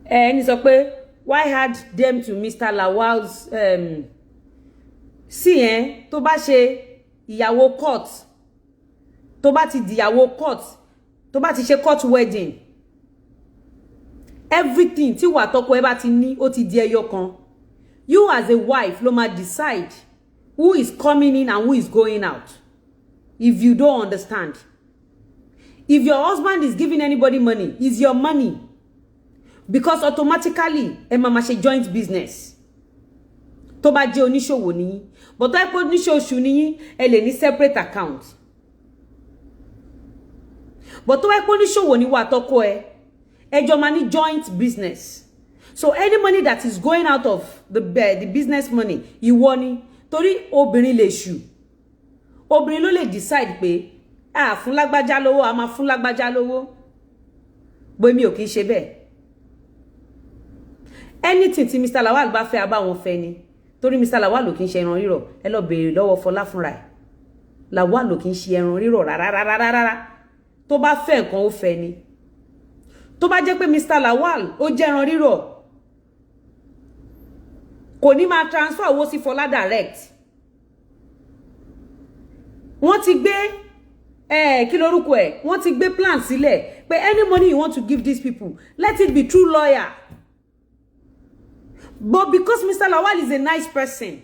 Ẹni sọ pé why add them to Mr. Lawal's sí tó bá ṣe ìyàwó court, tó bá ti dìyàwó court, tó bá ti ṣe court wedding, everything tí wà tọkọ ẹ bá ti ní ó ti di ẹyọ kan. You as a wife ló máa decide who is coming in and who is going out. If you don't understand, if your husband is giving anybody money, it's your money. Because automatically ẹ máa ṣe joint business. Tó bá jẹ́ oníṣòwò ni, but tó ẹ pé oníṣòwò ni ẹ lè ní separate account. But tó ẹ pé oníṣòwò ni wà tọkọ ẹ jọ máa ní joint business. So any money that is going out of the business money, ìwọ ni. Torí obìnrin lè ṣù. Obìnrin ló lè decide pé fún lágbájá lówó, a máa fún lágbájá lówó. Bó mi ò kì í ṣe bẹ́ẹ̀. Anything tí Mr. Lawal bá fẹ́ abá wọn fẹ́ ni. Torí Mr. Lawal ò kì í ṣe ẹran rírọ̀. Ẹ lọ béèrè lọ́wọ́ Fọlá fúnra ẹ̀. Lawal ò kì í ṣe ẹran rírọ̀ rárá. Tó bá fẹ́ nǹkan ó fẹ́ ni. Tó bá jẹ́ pé Mr. Lawal ó jẹ́ ẹran rírọ̀, kò ní máa transfer owó sí Fọlá direct. Wọ́n ti gbé kí lorúkọ ẹ̀? Wọ́n ti gbé plan sílẹ̀ pé any money you want to give these people, let it be through lawyer. But because Mr. Lawal is a nice person,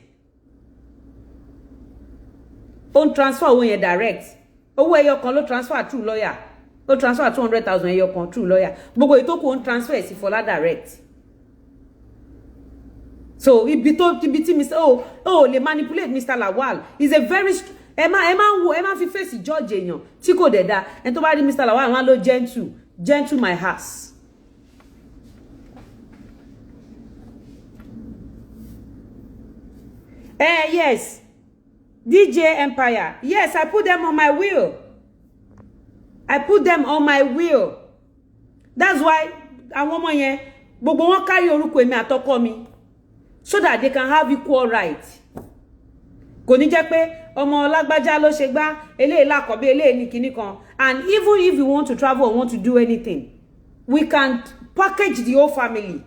on transfer owó yẹn direct. Owó ẹyọ kan ló transfer through lawyer. Ó transfer 200,000 ẹyọ kan through lawyer. Gbogbo ìtókù on transfer sí Fọlá direct. So ibi tí Mr. lè manipulate Mr. Lawal is a very ẹ má fi face judge èèyàn tí kò dẹ̀ dá. Ẹni tó bá rí Mr. Lawal wọ́n ló gentle my ass. Yes. DJ Empire. Yes, I put them on my will. I put them on my will. That's why àwọn ọmọ yẹn gbogbo wọn carry orúkọ èmi àtọkọ mi, so that they can have equal right. Kò ní jẹ́ pé ọmọ lágbájá ló ṣe gbá, eléyìí lákọ̀bí, eléyìí ní kinní kan. And even if you want to travel or want to do anything, we can package the whole family.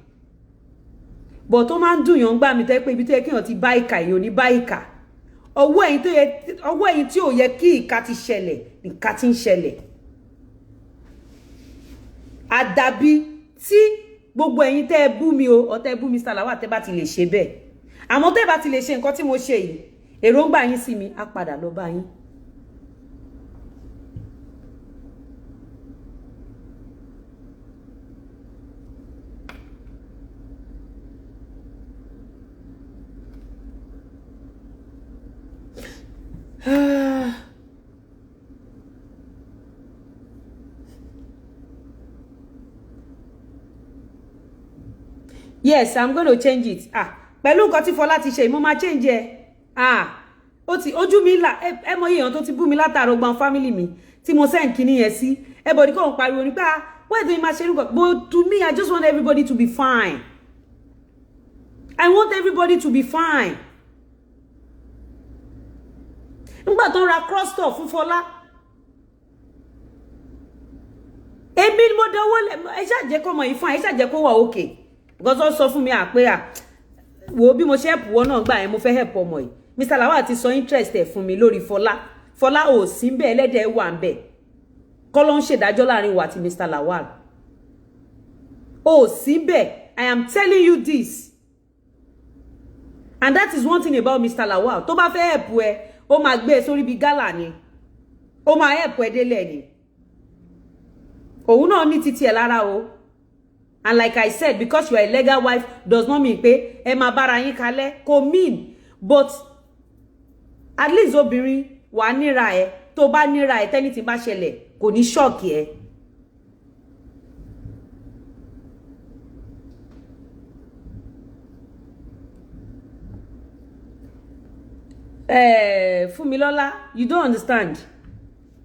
But ó máa ń dùn yàn gbà mí tẹ́ pé ibi tó yẹ kéèyàn ti bá ìkà èèyàn ní bá ìkà. Ọwọ́ ẹ̀yin tí ò yẹ kí ìkà ti ṣẹlẹ̀, ìkà ti ń ṣẹlẹ̀. Àdàbí tí gbogbo ẹ̀yin tẹ́ ẹ bú mi o, or tẹ́ ẹ bú Mr. Lawal tẹ́ bá ti lè ṣe bẹ́ẹ̀. Àmọ́ tẹ́ bá ti lè ṣe nǹkan tí mo ṣe yìí, èròǹgbà yín sí mi á padà lọ bá yín. Yes, I'm going to change it. Pẹ̀lú nǹkan tí Fọlá ti ṣe mo máa change ẹ. Ó ti ojú mi là ẹ mọ èèyàn tó ti bú mi látàrọ gbọn family mi tí mo send kíní yẹn sí. Everybody kò ń pariwo ní pé why do you ma ṣe nǹkan? But to me I just want everybody to be fine. I want everybody to be fine. Nígbà tó ń ra cross store fún Fọlá. Èmi ni mo dánwò ẹ ṣá jẹ́ kó mọ yìí fine, ẹ ṣá jẹ́ kó wà okay. Because ó sọ fún mi pé wo bí mo ṣe help wọ́n náà gbà yẹn mo fẹ́ help ọmọ yìí. Mr. Lawal ti sọ interest ẹ̀ fún mi lórí Fọlá. Fọlá ò sí ńbẹ̀ ẹlẹ́dẹ̀ wà ńbẹ̀. Kọ́ ló ń ṣèdájọ́ láàrin wa àti Mr. Lawal. Ò sí ńbẹ̀. I am telling you this. And that is one thing about Mr. Lawal. Tó bá fẹ́ help ẹ, ó máa gbé sórí bí gala ni. Ó máa help ẹ délẹ̀ ni. Òun náà ní títí ẹ̀ lára o. And like I said, because you are a legal wife does not mean pé ẹ máa bára yín kalẹ̀. Kò mean. But at least obìnrin wà níra ẹ. Tó bá níra ẹ tẹ́ni tí bá ṣẹlẹ̀ kò ní ṣọ́ọ̀kì ẹ. Funmilola, you don't understand.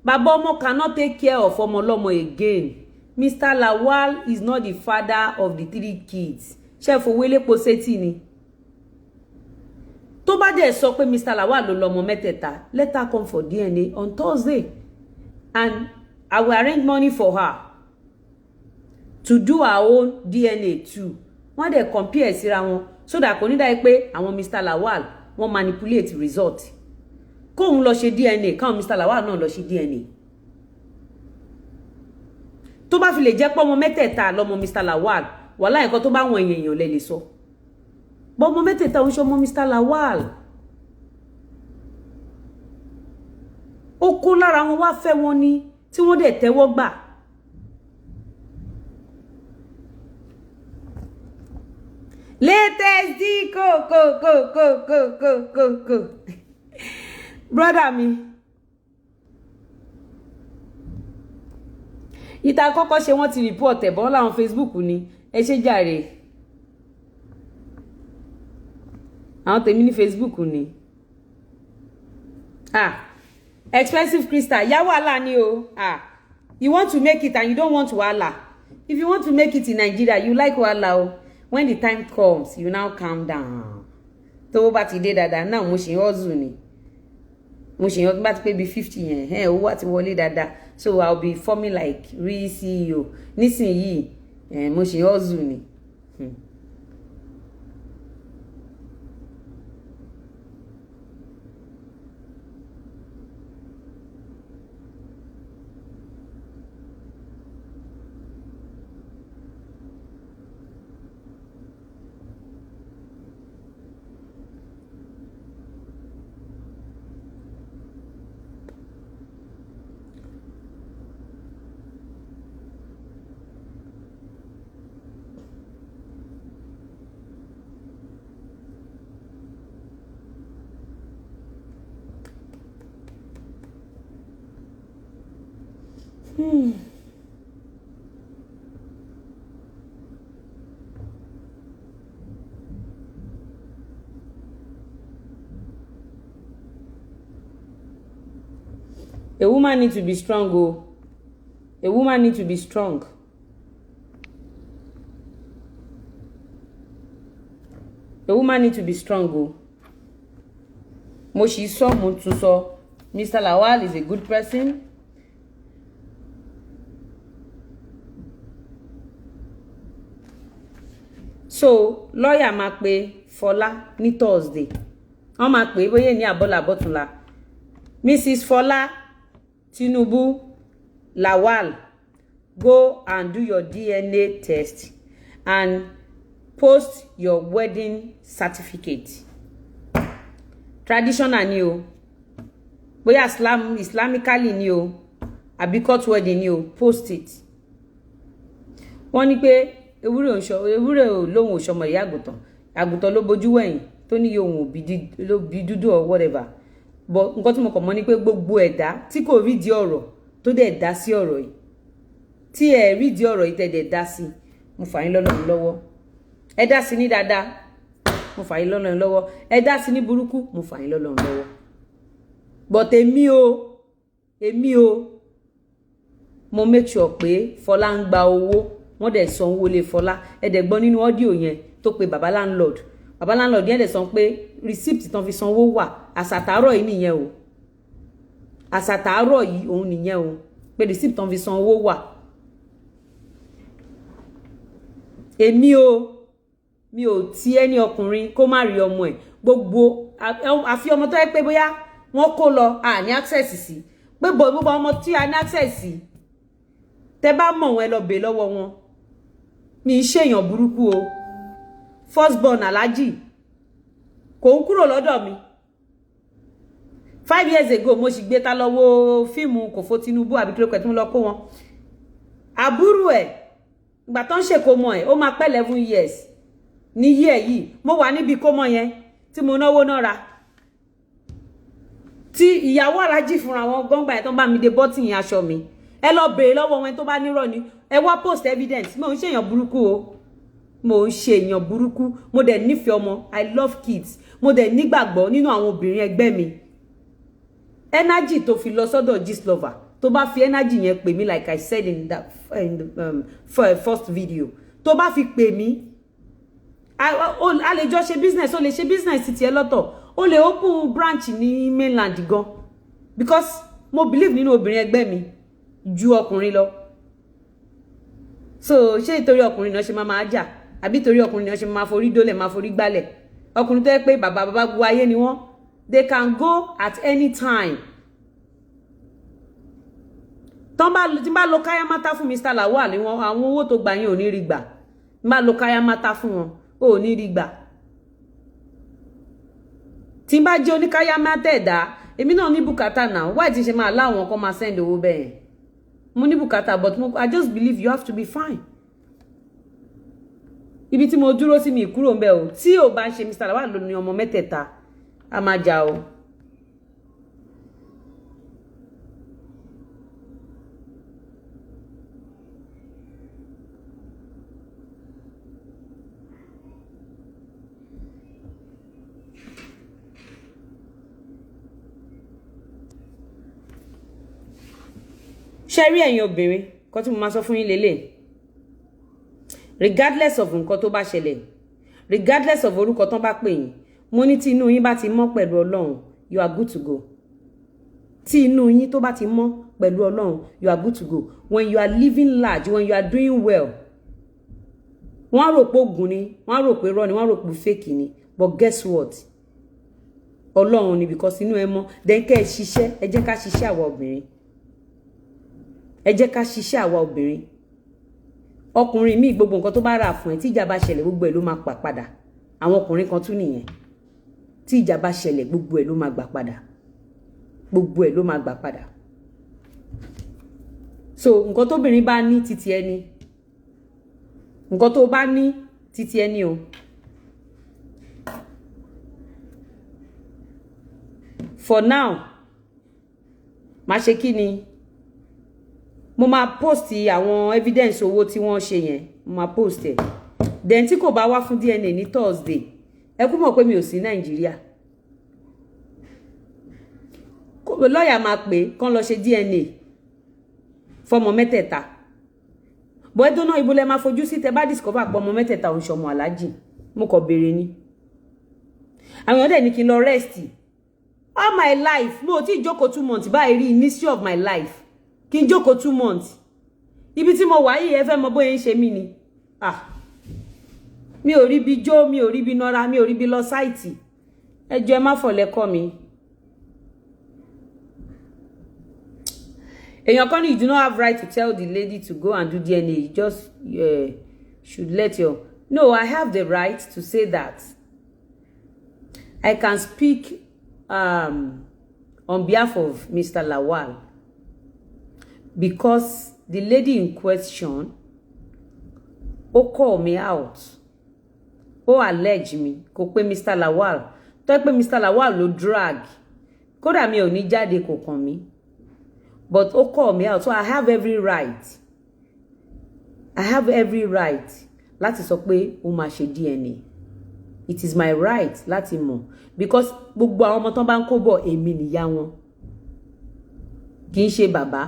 Baba Omo cannot take care of Omolomo again. Mr. Lawal is not the father of the 3 kids. Chef Owele Poseti ni. Tó bá dé sọ pé Mr. Lawal ló lọ́mọ mẹ́tẹ̀ẹ̀ta, let her come for DNA on Thursday. And I will arrange money for her to do her own DNA too. Wọ́n dẹ̀ compare síra wọn so that kò ní dá pé àwọn Mr. Lawal wọ́n manipulate result. Kóhun lọ ṣe DNA, káwọn Mr. Lawal náà lọ ṣe DNA. Tó bá fi lè jẹ́ pé ọmọ mẹ́tẹ̀ẹ̀ta lọ́mọ Mr. Lawal, wàhálà nǹkan tó bá wọn èèyàn lè sọ. Bọ́ ọmọ mẹ́tẹ̀ẹ̀ta ń ṣe ọmọ Mr. Lawal. Ó kó lára wọn wá fẹ́ wọn ni tí wọ́n dẹ̀ tẹ́wọ́ gbà. Latest D go. Brother mi. Ìta kọ́kọ́ ṣe wọ́n ti report ẹ̀ bọ́n láwọn Facebook ni. Ẹ ṣé jàre. Àwọn tèmi ní Facebook ni. Expensive crystal. Ya wàhálà ni o. You want to make it and you don't want wàhálà. If you want to make it in Nigeria, you like wàhálà o. When the time comes, you now calm down. Tó bá ti dé dáadáa náà mo ṣe hustle ni. Mo ṣe yan bá ti pé bí 50 yẹn. Owó àti wọlé dáadáa. So I'll be forming like real CEO. Nísìnyí, mo ṣe hustle ni. A woman needs to be strong, oh. A woman needs to be strong. A woman needs to be strong, oh. Mo ṣì sọ, mo tún sọ. Mr. Lawal is a good person. So, lawyer máa pe Fọlá ní Thursday. Wọ́n máa pè bóyá ní àbọ̀là àbọ̀túnla. Mrs. Fọlá Tinubu Lawal, go and do your DNA test and post your wedding certificate. Traditional ni o. Bóyá Islamically ni o. Àbí court wedding ni o. Post it. Wọ́n ní pé ewúrẹ́ lóhun òṣọmọ ìyá àgùntàn. Àgùntàn ló bojú wẹ̀yìn tó ní ohun bí dúdú or whatever. But nǹkan tí mo kàn mọ̀ ni pé gbogbo ẹ̀dá tí kò rí di ọ̀rọ̀ tó dẹ̀ dá sí ọ̀rọ̀ yìí. Tí ẹ rí di ọ̀rọ̀ yìí tẹ́ dẹ̀ dá sí, mo fà yín lọ́lọ́run lọ́wọ́. ẹ dá sí ní dáadáa mo fà yín lọ́lọ́run lọ́wọ́ ẹ dá sí ní burúkú mo fà yín lọ́lọ́run lọ́wọ́ but èmi o mo make sure pé Fọlá ń gba owó wọ́n dẹ̀ san owó lé Fọlá ẹ dẹ̀ gbọ́ nínú audio yẹn tó pe baba landlord yẹn dẹ̀ sọ pé receipt tán fi san owó wà àsàtàárọ̀ yìí nìyẹn o àsàtàárọ̀ yìí òun nìyẹn o pé receipt tán fi san owó wà èmi mi ò tí ẹni ọkùnrin kó má rí ọmọ ẹ̀ gbogbo àfi ọmọ tó yẹ pé bóyá wọ́n kó lọ ní access sí pé gbogbo ọmọ tí a ní access sí tẹ́ bá mọ̀ wọ́n ẹ lọ bè lọ́wọ́ wọn mi ń ṣèyàn burúkú o first born Alhaji kò ń kúrò lọ́dọ̀ mi 5 years ago mo sì gbé ta lọ́wọ́ fíìmù Kòfó Tinubu àbí kí ló pẹ̀ tí mo lọ kó wọn àbúrò ẹ̀ ìgbà tó ń ṣèkómọ ẹ̀ ó máa pẹ́ 11 years ní yẹ́ yìí mo wà níbi kómọ yẹn tí mo náwó náà ra tí ìyàwó Alhaji fúnra wọn gbọ́ngbà ẹ̀ tó bá mi dé bọ́tì yẹn aṣọ mi ẹ lọ bèèrè lọ́wọ́ wọn tó bá nírọ́ ni ẹ wá post evidence mo ń ṣèyàn burúkú o mo ń ṣe èèyàn burúkú mo dẹ̀ nífẹ̀ẹ́ ọmọ I love kids mo dẹ̀ nígbàgbọ́ nínú àwọn obìnrin ẹgbẹ́ mi energy tó fi lọ sọ́dọ̀ Gistlover tó bá fi energy yẹn pè mí like I said in the first video tó bá fi pè mí a lè jọ ṣe business ó lè ṣe business ti tiẹ̀ lọ́tọ̀ ó lè open branch ní mainland gan because mo believe nínú obìnrin ẹgbẹ́ mi ju ọkùnrin lọ so ṣé ìtorí ọkùnrin náà ṣe máa jà àbí torí ọkùnrin náà ṣe máa forí dólẹ̀ máa forí gbálẹ̀ ọkùnrin tó yẹ pé bàbá gbogbo ayé ni wọ́n they can go at any time tí bá lo káyámátá fún Mr. Lawal ni wọn àwọn owó tó gbà yín ò ní rí gbà bá lo káyámátá fún wọn ò ní rí gbà tí bá jẹ́ oníkáyámátá ẹ̀dá èmi náà ní bùkátà náà why ti ṣe máa láwọn kan máa send owó bẹ́ẹ̀ mo ní bùkátà but I just believe you have to be fine ibi tí mo dúró sí mi kúrò ńbẹ̀ o tí ò bá ń ṣe Mr. Lawal ló ní ọmọ mẹ́tẹ̀ẹ̀ta a máa jà o ṣe rí ẹ̀yin obìnrin kan tí mo máa sọ fún yín lélẹ̀ regardless of nǹkan tó bá ṣẹlẹ̀ regardless of orúkọ tán bá pè yín mo ní tí inú yín bá ti mọ́ pẹ̀lú Ọlọ́run you are good to go tí inú yín tó bá ti mọ́ pẹ̀lú Ọlọ́run you are good to go when you are living large when you are doing well wọ́n rò pé ogun ni wọ́n rò pé irọ́ ni wọ́n rò pé fake ni but guess what Ọlọ́run ni because inú ẹ mọ́ then kẹ́ ẹ ṣiṣẹ́ ẹ jẹ́ ká ṣiṣẹ́ àwa obìnrin ẹ jẹ́ ká ṣiṣẹ́ àwa obìnrin ọkùnrin míì gbogbo nǹkan tó bá rà fún ẹ tí ìjà bá ṣẹlẹ̀ gbogbo ẹ̀ ló máa pa padà àwọn ọkùnrin kan tún nìyẹn tí ìjà bá ṣẹlẹ̀ gbogbo ẹ̀ ló máa gbà padà gbogbo ẹ̀ ló máa gbà padà so nǹkan tóbìnrin bá ní títí ẹni nǹkan tó bá ní títí ẹni o for now má ṣe kí ni mo máa post àwọn evidence owó tí wọ́n ṣe yẹn mo máa post ẹ̀ then tí kò bá wá fún DNA ní Thursday ẹ kú mọ̀ pé mi ò sí Nàìjíríà lọ́ọ̀yà máa pè kán lọ ṣe DNA fọmọ mẹ́tẹ̀ẹ̀ta bọ́ ẹ dóná ibo lẹ máa fojú sí tẹ bá discover pọ̀ ọmọ mẹ́tẹ̀ẹ̀ta òun ṣọmọ Alhaji mo kàn béèrè ni àwọn èèyàn dẹ̀ ní kí n lọ rest all my life mo ti jókòó 2 months báyìí rí history of my life kí n jókòó 2 months ibi tí mo wà yìí ẹ fẹ́ mọ̀ bóyá ń ṣe mí ni mi ò rí bí jó mi ò rí bí nọ́ra mi ò rí bí lọ sáìtì ẹ jọ̀ọ́ ẹ má fọ̀lẹ́kọ́ mi èèyàn kan ní you do not have right to tell the lady to go and do DNA you just should let your no I have the right to say that I can speak on behalf of Mr. Lawal because the lady in question call me out allege me kò pé Mr. Lawal tó pé Mr. Lawal ló drag kódà mi ò ní jáde kò kàn mí but call me out so I have every right láti sọ pé ó máa ṣe DNA. It is my right láti mọ̀ because gbogbo àwọn ọmọ tán bá ń kó bọ̀ èmi nìyá wọn kì í ṣe bàbá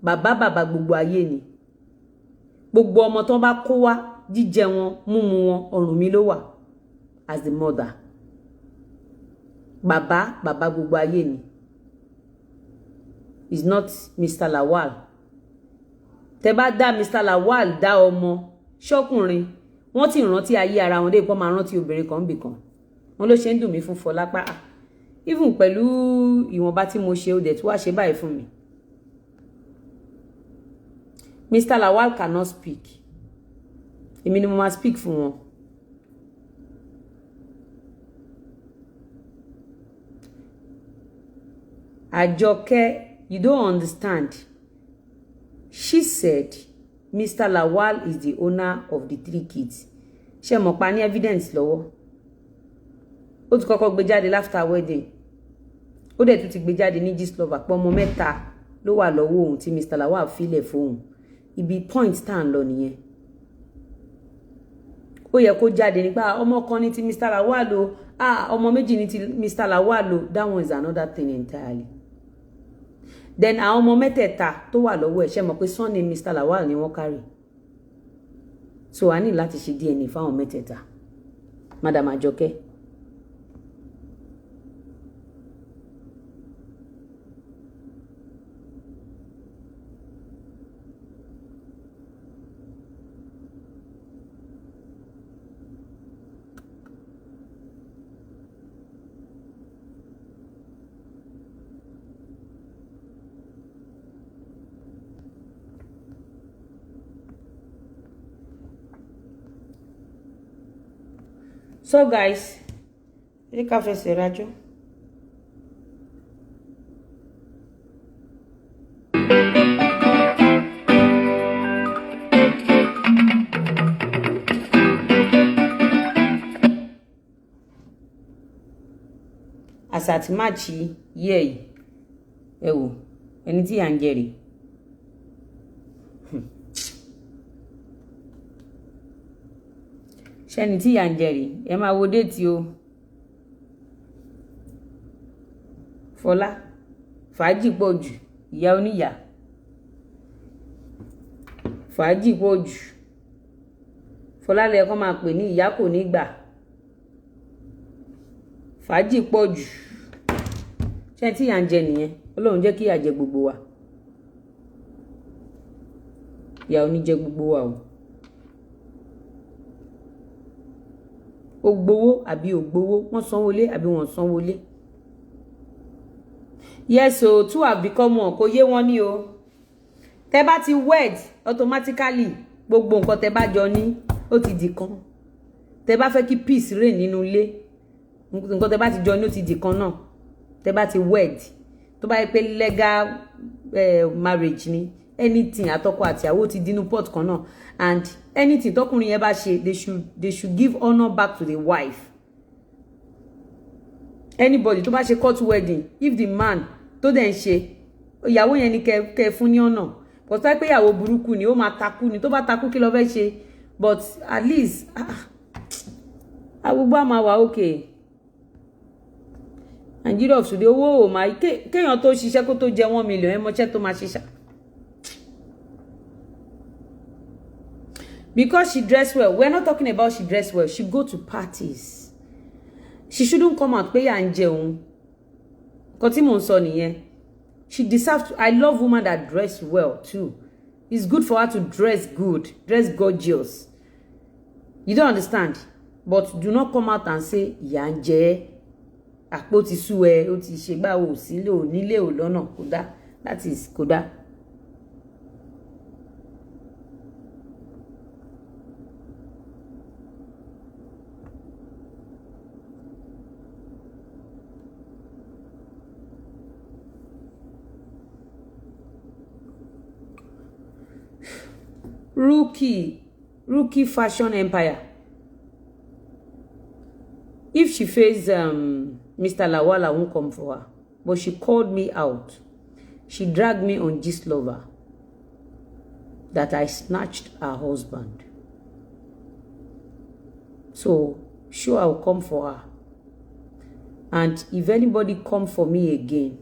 gbogbo ayé ni gbogbo ọmọ tán bá kó wá jíjẹ wọn múmu wọn ọrùn mi ló wà as the mother bàbá gbogbo ayé ni is not Mr. Lawal tẹ́ bá dá Mr. Lawal dá ọmọ ṣọkùnrin wọ́n ti rántí ayé ara wọn dé pọ́ máa rántí obìnrin kan bì kan wọ́n ló ṣe ń dùn mí fún Fọlápá even pẹ̀lú ìwọ̀nba tí mo ṣe ó dẹ̀ tí wàá ṣe báyìí fún mi. Mr. Lawal cannot speak èmi ni mo máa speak fún wọn. Àjọkẹ́, you don't understand. She said Mr. Lawal is the owner of the 3 kids. Ṣé mọ̀ pa ní evidence lọ́wọ́. Ó ti kọ́kọ́ gbé jáde after wedding. Ó dẹ̀ tún ti gbé jáde ní Gistlover pé ọmọ 3 ló wà lọ́wọ́ òun tí Mr. Lawal filẹ̀ fóun. Ibi point tá ń lọ nìyẹn. Ó yẹ kó jáde nípa ọmọ kan ní ti Mr. Lawal o, ọmọ méjì ní ti Mr. Lawal o. That one is another thing entirely. Then àwọn ọmọ 3 tó wà lọ́wọ́ ẹ̀ ṣé mọ̀ pé son ni Mr. Lawal ni wọ́n carry. So a ní láti ṣe DNA fáwọn 3. Madam Àjọkẹ́. So guys, ẹ ká fẹsẹ̀ rájọ́. Àṣà tí má chi yẹ yìí ẹ wò ẹni tí à ń jẹ rèé. Ṣẹ́ni tí yà ń jẹ̀rì ẹ máa wo déètì o. Fọlá fàájì pọ̀ jù ìyá oníyà fàájì pọ̀ jù Fọlá lẹ kọ́ máa pè ní ìyá kò ní gbà fàájì pọ̀ jù ṣẹ́ni tí yà ń jẹ nìyẹn Ọlọ́run jẹ́ kí ìyà jẹ gbogbo wa ìyà ò ní jẹ gbogbo wa o. Ó gbowó àbí ò gbowó wọ́n sanwó lé àbí wọ́n sanwó lé. Yes o two have become one kò yé wọn ní o. Tẹ́ bá ti wed automatically gbogbo nǹkan tẹ́ bá jọ ní ó ti di kan. Tẹ́ bá fẹ́ kí peace reign nínú ilé nǹkan tẹ́ bá ti jọ ní ó ti di kan náà. Tẹ́ bá ti wed tó bá yẹ pé legal marriage ni anything àtọkọ àti ìyàwó ti dínú pot kan náà and anything tọkùnrin yẹn bá ṣe they should give honor back to the wife. Anybody tó bá ṣe court wedding if the man tó dẹ̀ ń ṣe ìyàwó yẹn ni kẹ́ fún ní ọ̀nà but tó bá pé ìyàwó burúkú ni ó máa takú ni tó bá takú kí ló fẹ́ ṣe but at least agbègbè àmà wà okay. Nigeria of today owó ò máa kéèyàn tó ṣiṣẹ́ kó tó jẹ 1 million ẹ mọṣẹ́ tó máa ṣiṣẹ́. Because she dressed well. We're not talking about she dressed well. She go to parties. She shouldn't come out pé à ń jẹun. Nǹkan tí mò ń sọ nìyẹn. She deserves to. I love women that dress well too. It's good for her to dress good, dress gorgeous. You don't understand? But do not come out and say ìyà ń jẹ àpò ti sú ẹ, ó ti ṣe gbá ò sílé ò nílé ò lọ́nà kò dá. That is kò dá. Rookie fashion empire. If she face Mr. Lawal, I won't come for her. But she called me out. She dragged me on Gistlover that I snatched her husband. So sure, I'll come for her. And if anybody come for me again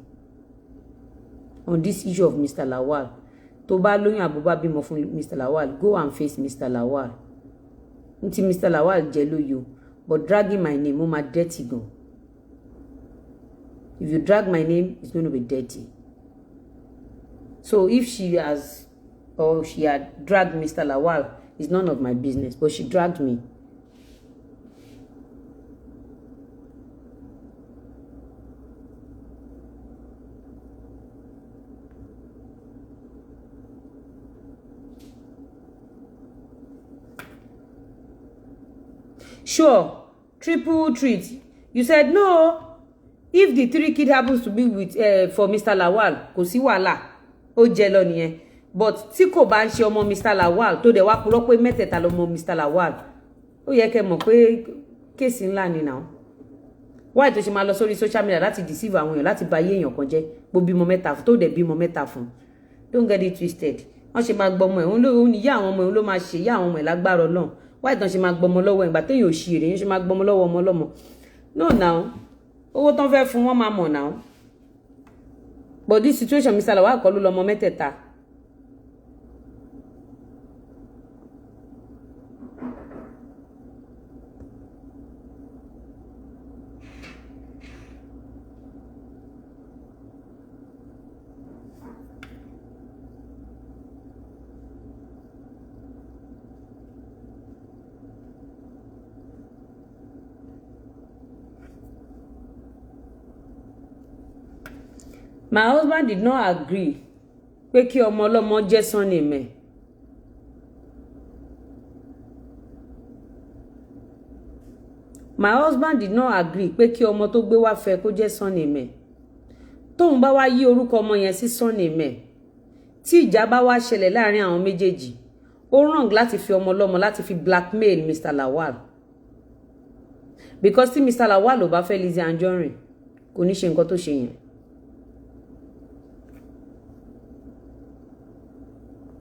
on this issue of Mr. Lawal, tó bá lóyún àbúbá bímọ fún Mr. Lawal, go and face Mr. Lawal. Nti Mr. Lawal jẹ́ lóyún, but dragging my name, my dirty go. If you drag my name, it's going to be dirty. So if she has, or she had dragged Mr. Lawal, it's none of my business, but she dragged me. Sure, triple treat. You said no. If the 3 kid happens to be with for Mr. Lawal, kò sí wàhálà. Ó jẹ́ lọ nìyẹn. But tí kò bá ń ṣe ọmọ Mr. Lawal, tó dẹ̀ wá purọ́ pé mẹ́tẹ̀ẹ̀ta lọmọ Mr. Lawal. Ó yẹ kẹ́ mọ̀ pé kéèsì ńlá ni now. Why tó ṣe máa lọ sórí social media láti deceive àwọn èèyàn, láti ba ayé èèyàn kan jẹ́. Bó bímọ mẹ́ta fún, tó dẹ̀ bímọ mẹ́ta fún. Don't get it twisted. Wọ́n ṣe máa gbọmọ ẹ̀, òun ní ìyá àwọn ọmọ ẹ̀ ló máa ṣe, ìyá àwọn ọmọ ẹ̀ lágbára Ọlọ́run. Why tán ṣe máa gbọmọ lọ́wọ́ ẹ̀, ìgbà téèyàn ò ṣì èrè, yẹn ṣe máa gbọmọ lọ́wọ́ ọmọ ọlọ́mọ. No now. Owó tán fẹ́ fún wọn máa mọ̀ now. But this situation, Mr. Lawal kọ́ ló lọ́mọ mẹ́tẹ̀ẹ̀ta. My husband did not agree pé kí ọmọ ọlọ́mọ jẹ́ surname ẹ̀. My husband did not agree pé kí ọmọ tó gbé wá fẹ́ kó jẹ́ surname ẹ̀. Tóun bá wá yí orúkọ ọmọ yẹn sí surname ẹ̀. Tí ìjà bá wá ṣẹlẹ̀ láàrin àwọn méjèèjì, ó wrong láti fi ọmọ ọlọ́mọ láti fi blackmail Mr. Lawal. Because tí Mr. Lawal ò bá fẹ́ Lizzy Anjorin, kò ní ṣe nǹkan tó ṣe yẹn.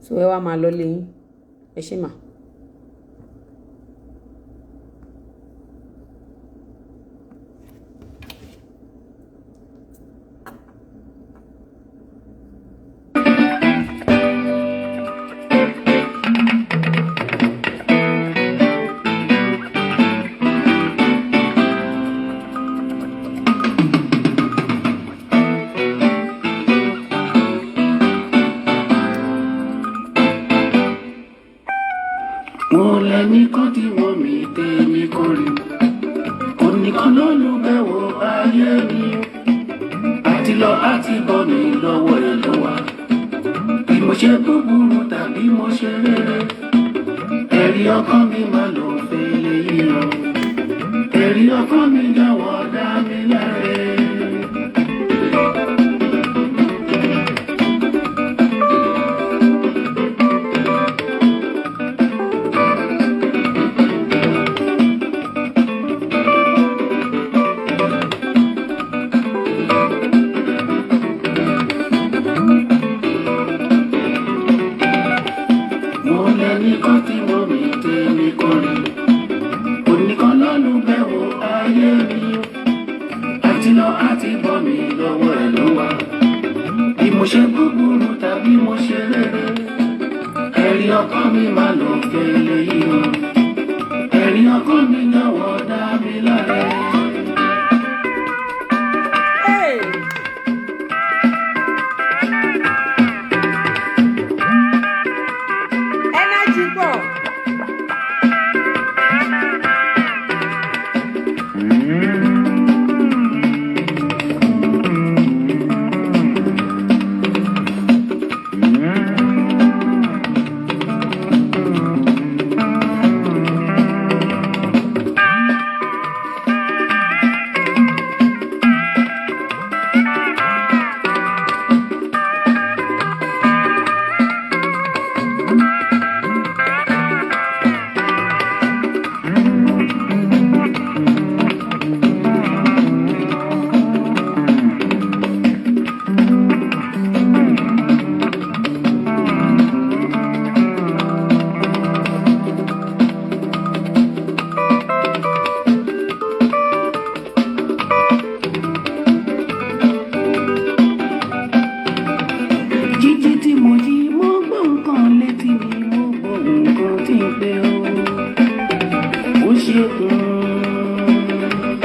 So ẹ wá máa lọ lẹ́yìn, ẹ ṣé mà. Mo lẹ́ni kan tí wọ́n mi tèmi kórè, oníkan ló lù bẹ̀wò ayé mi, àti lọ àti bọ̀ mi lọ́wọ́ ẹ̀ ló wà. Bí mo ṣe búburú tàbí mo ṣe rere, ẹ̀rí ọkàn mi máa lò fẹ́lẹ́ yíyan, ẹ̀rí ọkàn mi jọ̀wọ́ dá mi láre. Oníkan tí wọ́n mi tèmi kórè, oníkan lọ́lù bẹ̀wò ayé mi, àti lọ àti bọ̀ mi lọ́wọ́ ẹ̀ ló wà. Bí mo ṣe búburú tàbí mo ṣe rere, ẹ̀rí ọkàn mi máa lò fẹ́lẹ́ yíyan, ẹ̀rí ọkàn mi jọ̀wọ́ dá mi láre.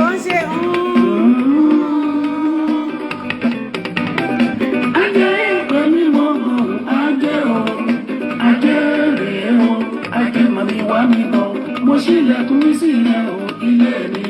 ó ń ṣe ajé ìpè ní gbọ̀ngàn ajé o ajé rèé o ajé màmí wá mi bọ̀ mo ṣílẹ̀kùn mi sílẹ̀ o ilé mi